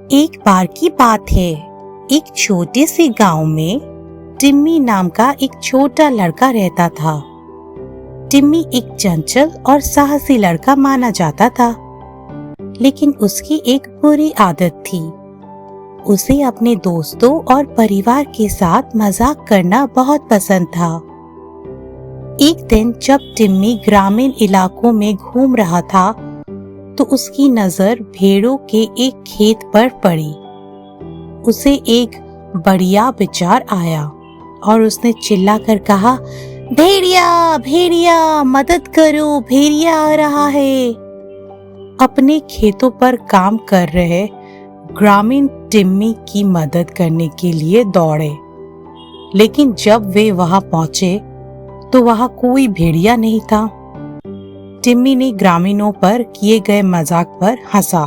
एक बार की बात है, एक छोटे से गांव में टिम्मी नाम का एक छोटा लड़का रहता था। टिम्मी एक चंचल और साहसी लड़का माना जाता था, लेकिन उसकी एक बुरी आदत थी। उसे अपने दोस्तों और परिवार के साथ मजाक करना बहुत पसंद था। एक दिन जब टिम्मी ग्रामीण इलाकों में घूम रहा था, तो उसकी नजर भेड़ों के एक खेत पर पड़ी। उसे एक बढ़िया विचार आया और उसने चिल्लाकर कहा, भेड़िया भेड़िया मदद करो, भेड़िया आ रहा है। अपने खेतों पर काम कर रहे ग्रामीण टिम्मी की मदद करने के लिए दौड़े, लेकिन जब वे वहां पहुंचे तो वहां कोई भेड़िया नहीं था। टिम्मी ने ग्रामीणों पर किए गए मजाक पर हंसा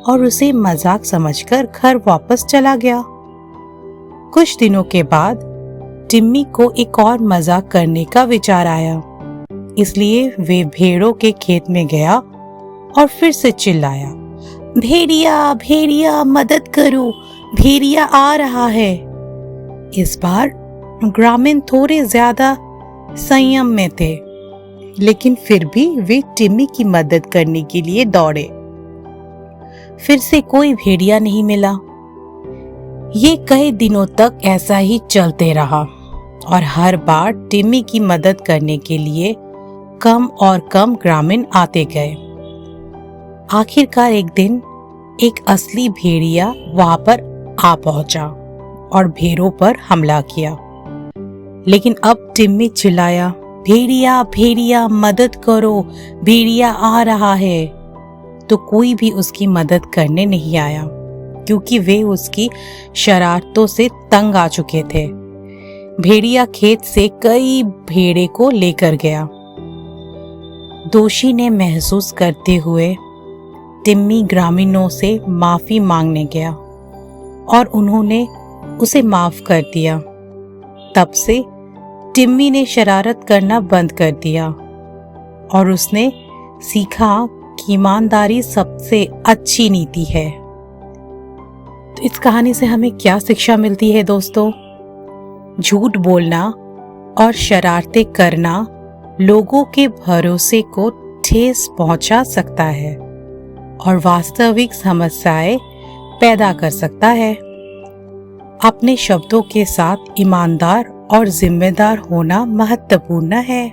और उसे मजाक समझकर घर वापस चला गया। कुछ दिनों के बाद टिम्मी को एक और मजाक करने का विचार आया, इसलिए वे भेड़ों के खेत में गया और फिर से चिल्लाया, भेड़िया भेड़िया मदद करो, भेड़िया आ रहा है। इस बार ग्रामीण थोड़े ज्यादा संयम में थे, लेकिन फिर भी वे टिम्मी की मदद करने के लिए दौड़े। फिर से कोई भेड़िया नहीं मिला। ये कई दिनों तक ऐसा ही चलते रहा और हर बार टिम्मी की मदद करने के लिए कम और कम ग्रामीण आते गए। आखिरकार एक दिन एक असली भेड़िया वहां पर आ पहुंचा और भेड़ों पर हमला किया। लेकिन अब टिम्मी चिल्लाया, भेड़िया भेड़िया मदद करो, भेड़िया आ रहा है। तो कोई भी उसकी मदद करने नहीं आया, क्योंकि वे उसकी शरारतों से तंग आ चुके थे। भेड़िया खेत से कई भेड़े को लेकर गया। दोषी ने महसूस करते हुए टिम्मी ग्रामीणों से माफी मांगने गया और उन्होंने उसे माफ कर दिया। तब से टिम्मी ने शरारत करना बंद कर दिया और उसने सीखा कि ईमानदारी सबसे अच्छी नीति है। तो इस कहानी से हमें क्या शिक्षा मिलती है दोस्तों? झूठ बोलना और शरारतें करना लोगों के भरोसे को ठेस पहुंचा सकता है और वास्तविक समस्याएं पैदा कर सकता है। अपने शब्दों के साथ ईमानदार और जिम्मेदार होना महत्वपूर्ण है।